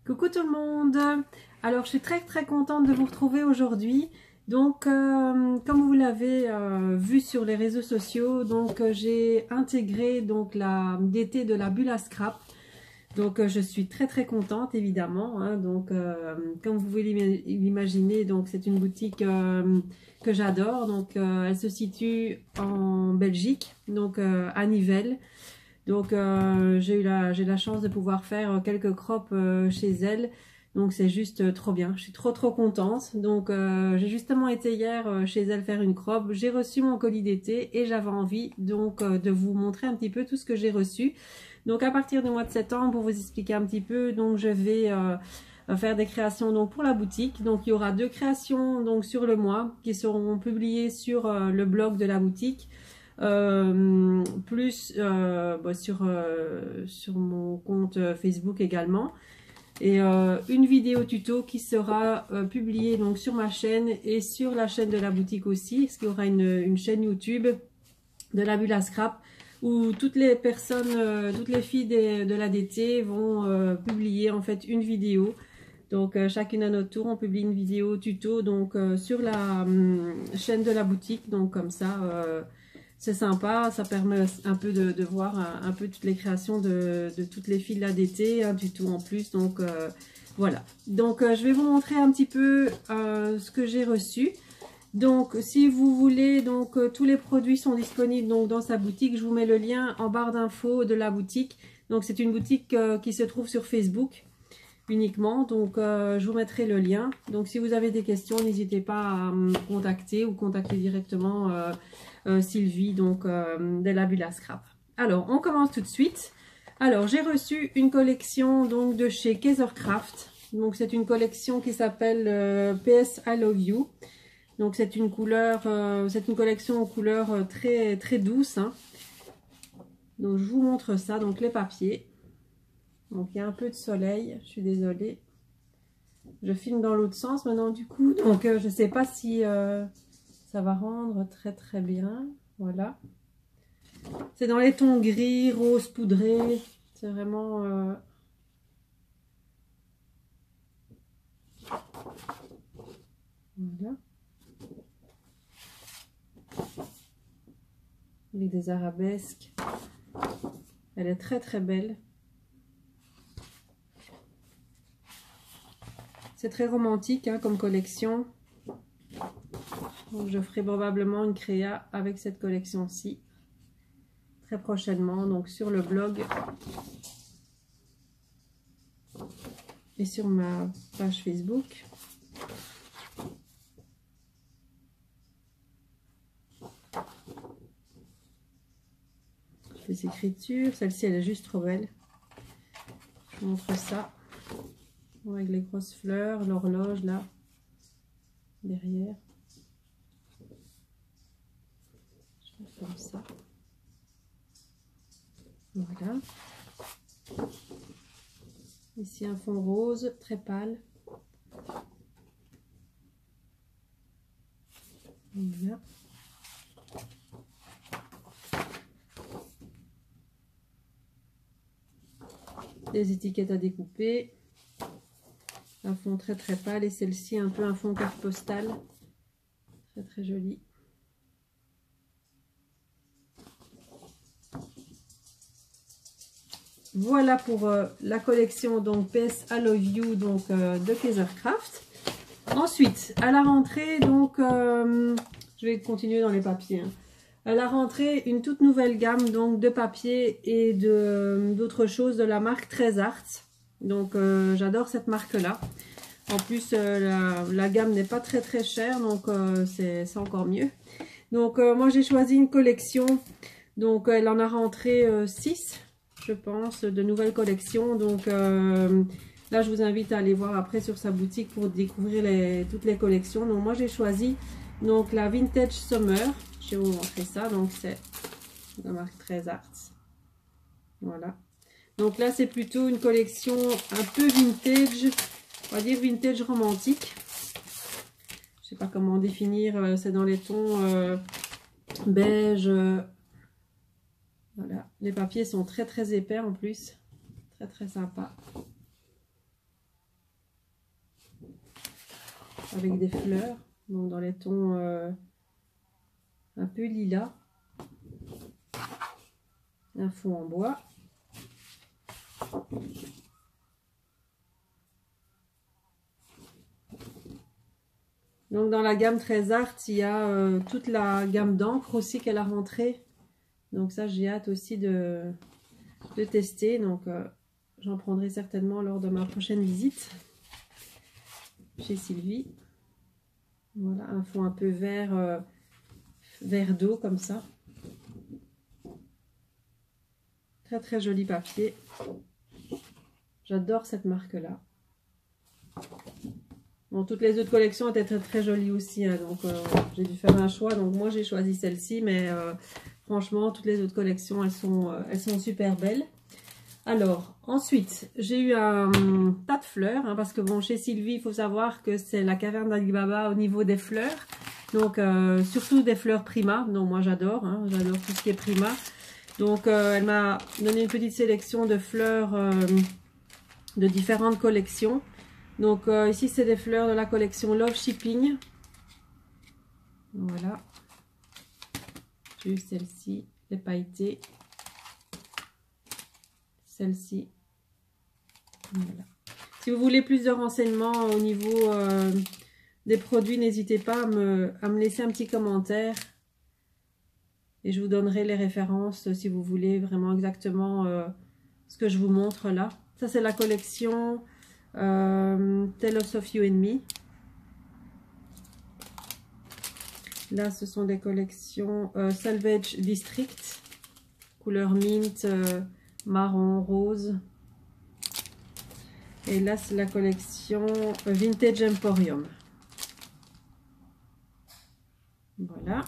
Coucou tout le monde. Alors je suis très contente de vous retrouver aujourd'hui. Donc comme vous l'avez vu sur les réseaux sociaux, donc j'ai intégré donc la DT de la bulle à scrap. Donc je suis très contente évidemment, hein. Donc comme vous pouvez l'imaginer, donc c'est une boutique que j'adore. Donc elle se situe en Belgique, donc à Nivelles. Donc j'ai la chance de pouvoir faire quelques crops chez elle. Donc c'est juste trop bien, je suis trop contente. Donc j'ai justement été hier chez elle faire une crop. J'ai reçu mon colis d'été et j'avais envie donc de vous montrer un petit peu tout ce que j'ai reçu. Donc à partir du mois de septembre, pour vous expliquer un petit peu, donc je vais faire des créations donc pour la boutique. Donc il y aura 2 créations donc sur le mois qui seront publiées sur le blog de la boutique. Plus sur mon compte Facebook également, et une vidéo tuto qui sera publiée donc sur ma chaîne et sur la chaîne de la boutique aussi, parce qu'il y aura une chaîne YouTube de la bulle à scrap où toutes les personnes, toutes les filles de la DT vont publier en fait une vidéo. Donc chacune à notre tour on publie une vidéo tuto donc sur la chaîne de la boutique. Donc comme ça c'est sympa, ça permet un peu de voir un peu toutes les créations de toutes les filles de la DT, un tuto en plus. Donc voilà. Donc je vais vous montrer un petit peu ce que j'ai reçu. Donc si vous voulez, donc tous les produits sont disponibles donc dans sa boutique. Je vous mets le lien en barre d'infos de la boutique. Donc c'est une boutique qui se trouve sur Facebook uniquement, donc je vous mettrai le lien. Donc si vous avez des questions, n'hésitez pas à me contacter ou contacter directement Sylvie donc de la bulle à scrap. Alors on commence tout de suite. Alors j'ai reçu une collection donc de chez Kaisercraft. Donc c'est une collection qui s'appelle PS I Love You. Donc c'est une couleur, c'est une collection aux couleurs très douces, hein. Donc je vous montre ça, donc les papiers. Donc il y a un peu de soleil, je suis désolée. Je filme dans l'autre sens maintenant du coup. Donc je ne sais pas si ça va rendre très bien. Voilà. C'est dans les tons gris, rose poudré. C'est vraiment... Voilà. Avec des arabesques. Elle est très belle. C'est très romantique hein, comme collection. Donc, je ferai probablement une créa avec cette collection-ci très prochainement, donc sur le blog et sur ma page Facebook. Les écritures, celle-ci elle est juste trop belle. Je vous montre ça. Avec les grosses fleurs, l'horloge là, derrière. Je vais faire comme ça. Voilà. Ici un fond rose, très pâle. Voilà. Des étiquettes à découper. Un fond très pâle et celle-ci un peu un fond carte postale, très joli. Voilà pour la collection donc PS I Love You donc de Kaisercraft. Ensuite à la rentrée donc je vais continuer dans les papiers, hein. À la rentrée une toute nouvelle gamme donc de papier et d'autres choses de la marque 13 Arts. Donc j'adore cette marque là. En plus la gamme n'est pas très chère, donc c'est encore mieux. Donc moi j'ai choisi une collection, donc elle en a rentré 6 je pense, de nouvelles collections. Donc là je vous invite à aller voir après sur sa boutique pour découvrir toutes les collections. Donc moi j'ai choisi donc la Vintage Summer, je vais vous montrer ça. Donc c'est la marque 13 Arts. Voilà. Donc là, c'est plutôt une collection un peu vintage, on va dire vintage romantique. Je sais pas comment définir, c'est dans les tons beige. Voilà, les papiers sont très épais en plus, très sympa. avec des fleurs, donc dans les tons un peu lilas. Un fond en bois. Donc dans la gamme Très Art, il y a toute la gamme d'encre aussi qu'elle a rentrée. Donc ça, j'ai hâte aussi de tester. Donc j'en prendrai certainement lors de ma prochaine visite chez Sylvie. Voilà, un fond un peu vert, vert d'eau comme ça. Très très joli papier. J'adore cette marque-là. Bon, toutes les autres collections étaient très très jolies aussi, hein, donc j'ai dû faire un choix. Donc moi j'ai choisi celle-ci, mais franchement toutes les autres collections elles sont super belles. Alors ensuite j'ai eu un tas de fleurs, hein, parce que bon, chez Sylvie il faut savoir que c'est la caverne d'Ali Baba au niveau des fleurs. Donc surtout des fleurs Prima, donc moi j'adore, hein, j'adore tout ce qui est Prima. Donc elle m'a donné une petite sélection de fleurs de différentes collections. Donc ici c'est des fleurs de la collection Love Shipping. Voilà. J'ai eu celle-ci, les pailletées. Celle-ci. Voilà. Si vous voulez plus de renseignements au niveau des produits, n'hésitez pas à me laisser un petit commentaire. Et je vous donnerai les références si vous voulez vraiment exactement ce que je vous montre là. Ça c'est la collection Tales of You and Me. Là ce sont des collections Salvage District. Couleur mint, marron, rose. Et là c'est la collection Vintage Emporium. Voilà.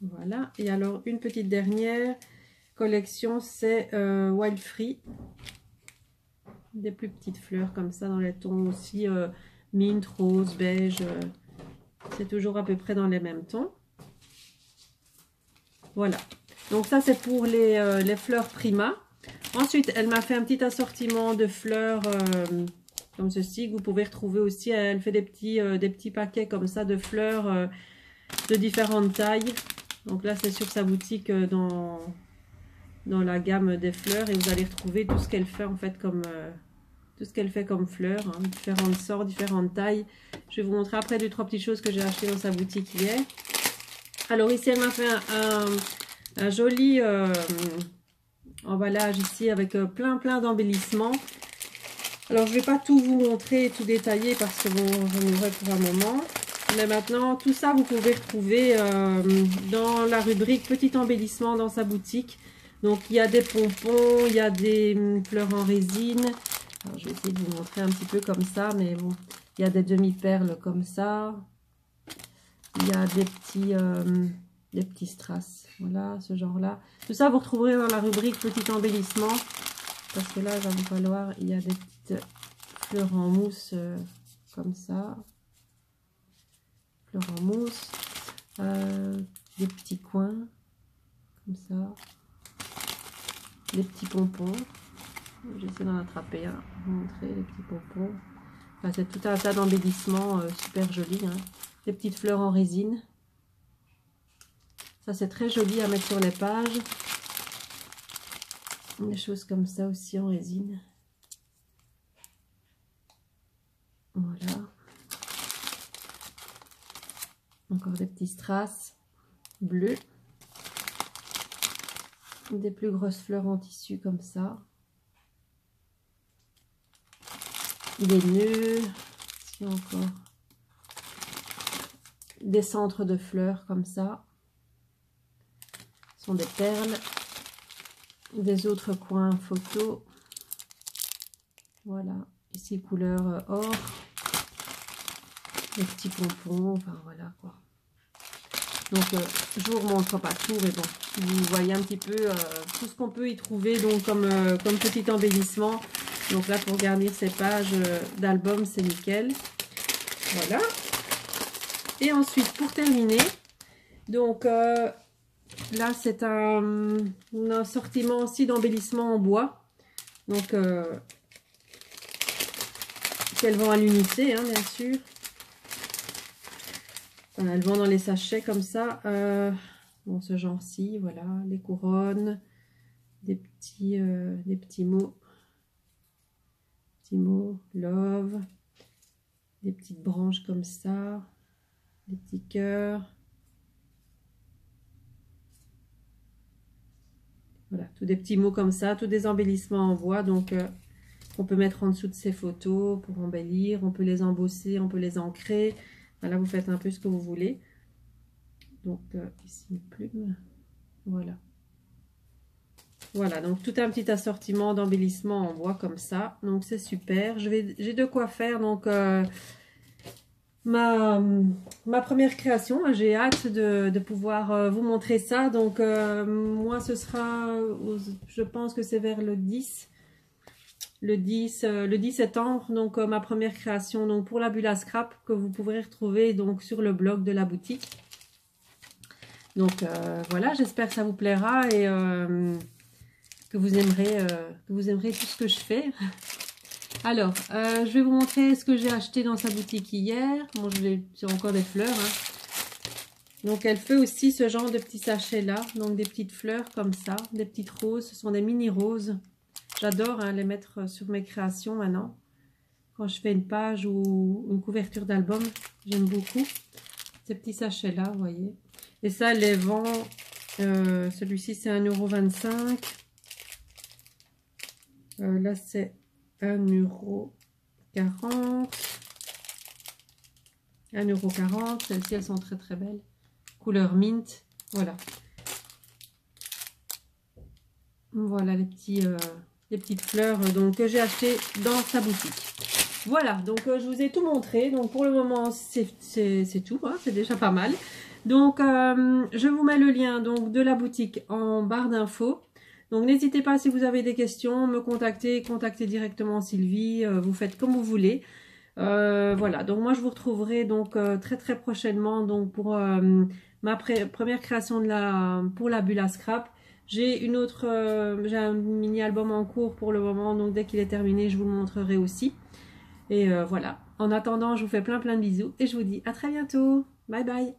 Voilà, et alors une petite dernière collection, c'est Wild Free. Des plus petites fleurs comme ça, dans les tons aussi mint, rose, beige. C'est toujours à peu près dans les mêmes tons. Voilà, donc ça c'est pour les fleurs Prima. Ensuite, elle m'a fait un petit assortiment de fleurs comme ceci, que vous pouvez retrouver aussi. Elle fait des petits paquets comme ça de fleurs de différentes tailles. Donc là, c'est sur sa boutique dans la gamme des fleurs. Et vous allez retrouver tout ce qu'elle fait en fait comme fleurs. Hein, différentes sortes, différentes tailles. Je vais vous montrer après 2-3 petites choses que j'ai achetées dans sa boutique hier. Alors ici, elle m'a fait un joli emballage ici avec plein d'embellissements. Alors, je ne vais pas tout vous montrer et tout détailler parce que bon, j'en aurai pour un moment. Mais maintenant, tout ça, vous pouvez retrouver dans la rubrique petit embellissement dans sa boutique. Donc, il y a des pompons, il y a des fleurs en résine. Alors, je vais essayer de vous montrer un petit peu comme ça, mais bon, il y a des demi-perles comme ça. Il y a des petits strass. Voilà, ce genre-là. Tout ça, vous retrouverez dans la rubrique petit embellissement. Parce que là, il va vous falloir, il y a des petites fleurs en mousse comme ça. Fleurs en mousse, des petits coins comme ça, des petits pompons. J'essaie d'en attraper un, vous montrer les petits pompons. Enfin, c'est tout un tas d'embellissements super jolis, hein. Des petites fleurs en résine. Ça c'est très joli à mettre sur les pages. Des choses comme ça aussi en résine. Voilà. Encore des petits strass bleus. Des plus grosses fleurs en tissu comme ça. Des nœuds. Ici encore. Des centres de fleurs comme ça. Ce sont des perles. Des autres coins photo. Voilà. Ici couleur or. Des petits pompons. Enfin voilà quoi. Donc je vous remontre pas tout, mais bon, vous voyez un petit peu tout ce qu'on peut y trouver donc comme petit embellissement. Donc là pour garnir ces pages d'album, c'est nickel. Voilà. Et ensuite pour terminer, donc là c'est un assortiment aussi d'embellissement en bois. Donc qu'elle vend à l'unité, hein, bien sûr. Voilà, elle vend dans les sachets comme ça. Bon, ce genre-ci, voilà, les couronnes, des petits mots. Petits mots, love, des petites branches comme ça, des petits cœurs. Voilà, tous des petits mots comme ça, tous des embellissements en bois. Donc, on peut mettre en dessous de ces photos pour embellir. On peut les embosser, on peut les ancrer. Voilà, vous faites un peu ce que vous voulez. Donc, ici, une plume. Voilà. Voilà, donc tout un petit assortiment d'embellissements en bois comme ça. Donc, c'est super. J'ai de quoi faire. Donc, ma première création, j'ai hâte de pouvoir vous montrer ça. Donc, moi, ce sera, je pense que c'est vers le 10 septembre, donc ma première création donc pour la bulle à scrap que vous pourrez retrouver donc sur le blog de la boutique. Donc voilà, j'espère que ça vous plaira et que vous aimerez tout ce que je fais. Alors, je vais vous montrer ce que j'ai acheté dans sa boutique hier. Bon, j'ai encore des fleurs, hein. Donc, elle fait aussi ce genre de petits sachets là. Donc, des petites fleurs comme ça, des petites roses. Ce sont des mini roses. J'adore hein, les mettre sur mes créations maintenant. Quand je fais une page ou une couverture d'album, j'aime beaucoup. Ces petits sachets là, vous voyez. Et ça, elle les vend. Celui-ci, c'est 1,25 €. Là, c'est 1,40 €. 1,40 €. Celles-ci, elles sont très très belles. Couleur mint. Voilà. Voilà les petites fleurs donc, que j'ai acheté dans sa boutique. Voilà, donc je vous ai tout montré. Donc pour le moment, c'est tout. Hein, c'est déjà pas mal. Donc je vous mets le lien donc, de la boutique en barre d'infos. Donc n'hésitez pas si vous avez des questions, me contacter directement Sylvie. Vous faites comme vous voulez. Voilà, donc moi je vous retrouverai donc très très prochainement donc pour ma première création pour la bulle à scrap. J'ai j'ai un mini album en cours pour le moment, donc dès qu'il est terminé, je vous le montrerai aussi. Et voilà, en attendant, je vous fais plein de bisous et je vous dis à très bientôt. Bye bye.